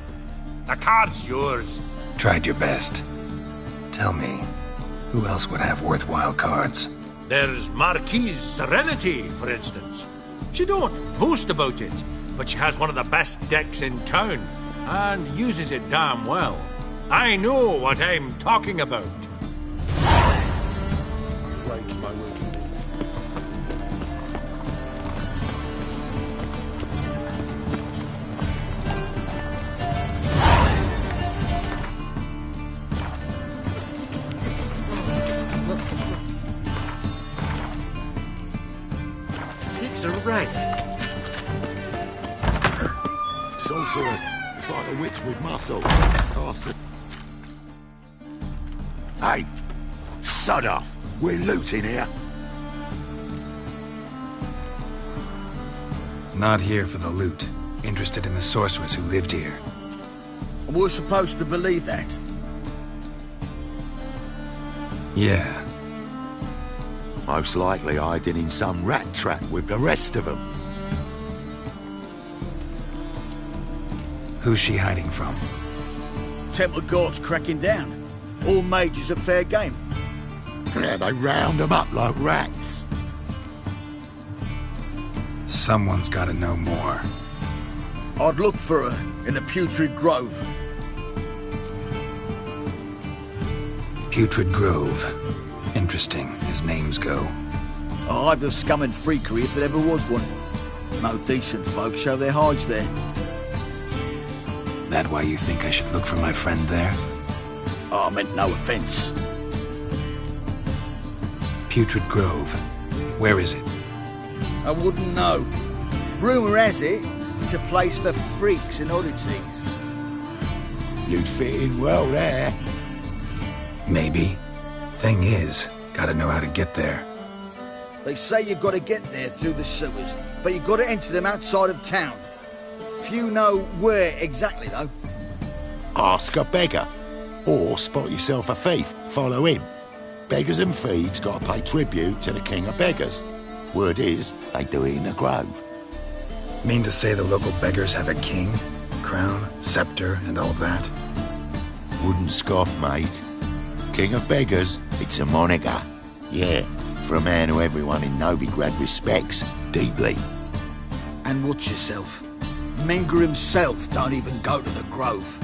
The card's yours.
Tried your best. Tell me, who else would have worthwhile cards?
There's Marquise Serenity, for instance. She don't boast about it, but she has one of the best decks in town, and uses it damn well. I know what I'm talking about.
Praise my word.
It's a rat. Sorceress. It's like a witch with muscle. Cast it. Hey, sod off. We're looting here.
Not here for the loot. Interested in the sorceress who lived here.
And we're supposed to believe that?
Yeah.
Most likely hiding in some rat trap with the rest of them.
Who's she hiding from?
Temple guards cracking down. All mages are fair game.
Yeah, they round them up like rats.
Someone's gotta know more.
I'd look for her in the Putrid Grove.
Putrid Grove. Interesting, as names go.
A hive of scum and freakery if there ever was one. No decent folk show their hides there.
That why you think I should look for my friend there?
I meant no offence.
Putrid Grove. Where is it?
I wouldn't know. Rumour has it, it's a place for freaks and oddities.
You'd fit in well there.
Maybe. Thing is, gotta know how to get there.
They say you've got to get there through the sewers, but you've got to enter them outside of town. Few know where exactly, though.
Ask a beggar. Or spot yourself a thief. Follow him. Beggars and thieves got to pay tribute to the king of beggars. Word is, they do it in the grove.
Mean to say the local beggars have a king, crown, scepter, and all that?
Wouldn't scoff, mate. King of beggars, it's a moniker. Yeah, for a man who everyone in Novigrad respects deeply.
And watch yourself. Menger himself don't even go to the grove.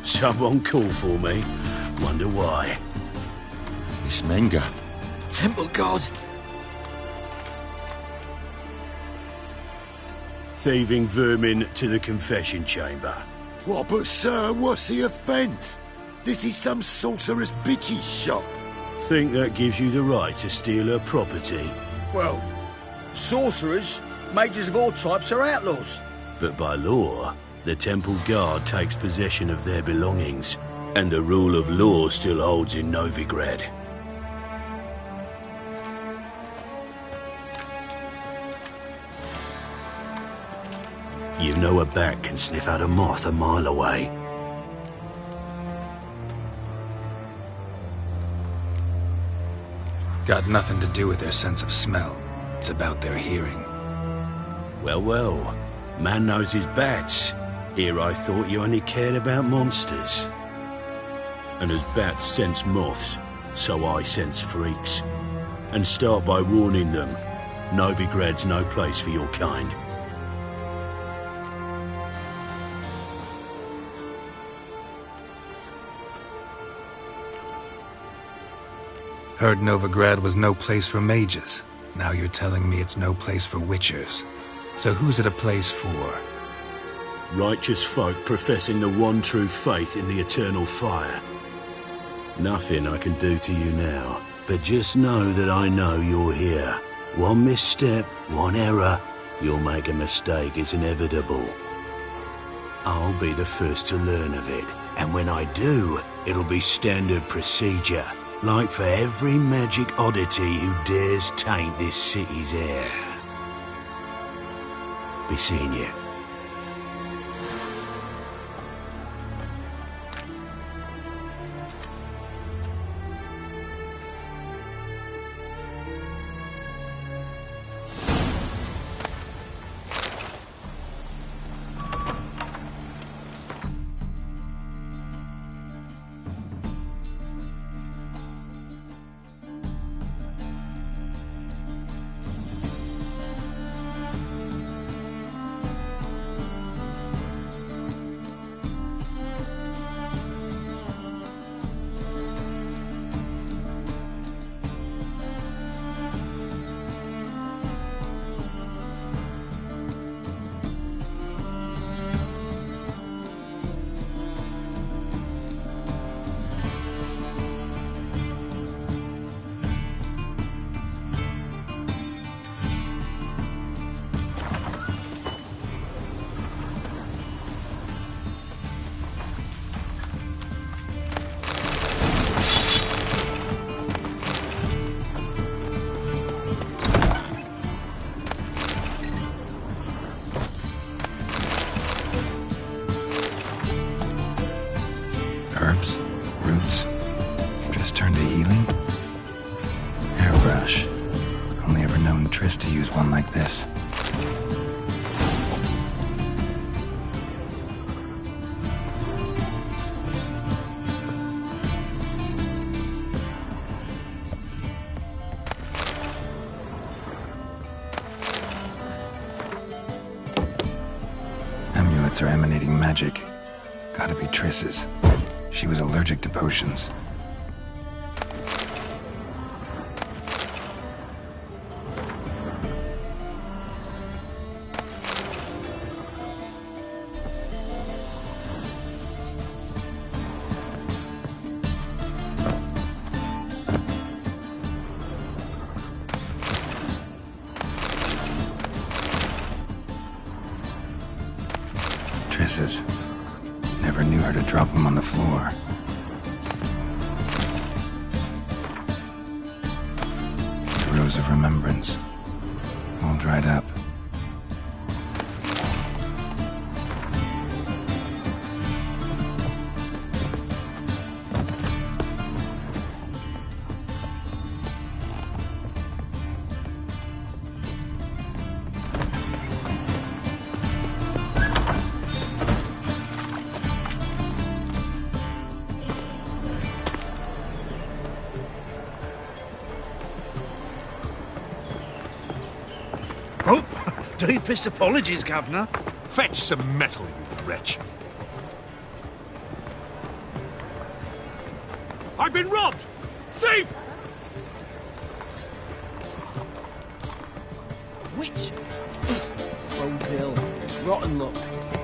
Someone call for me. Wonder why.
It's Menger.
Temple God.
Thieving vermin to the confession chamber.
What, but sir, what's the offence? This is some sorcerer's bitch's shop.
Think that gives you the right to steal her property?
Well, sorcerers, mages of all types are outlaws.
But by law, the temple guard takes possession of their belongings, and the rule of law still holds in Novigrad. You know a bat can sniff out a moth a mile away.
Got nothing to do with their sense of smell. It's about their hearing.
Well, well. Man knows his bats. Here I thought you only cared about monsters. And as bats sense moths, so I sense freaks. And start by warning them, Novigrad's no place for your kind.
Heard Novigrad was no place for mages. Now you're telling me it's no place for witchers. So who's it a place for?
Righteous folk professing the one true faith in the eternal fire. Nothing I can do to you now, but just know that I know you're here. One misstep, one error, you'll make a mistake, it's inevitable. I'll be the first to learn of it, and when I do, it'll be standard procedure. Like for every magic oddity who dares taint this city's air. Be seeing you.
Herbs? Roots? Triss turned to healing? Hairbrush. Only ever known Triss to use one like this. Amulets are emanating magic. Gotta be Triss's. She was allergic to potions. Triss's. Never knew her to drop them on the floor. The rose of remembrance. All dried up.
Deepest apologies, Governor.
Fetch some metal, you wretch. I've been robbed! Thief!
Witch! Road's ill. Rotten luck.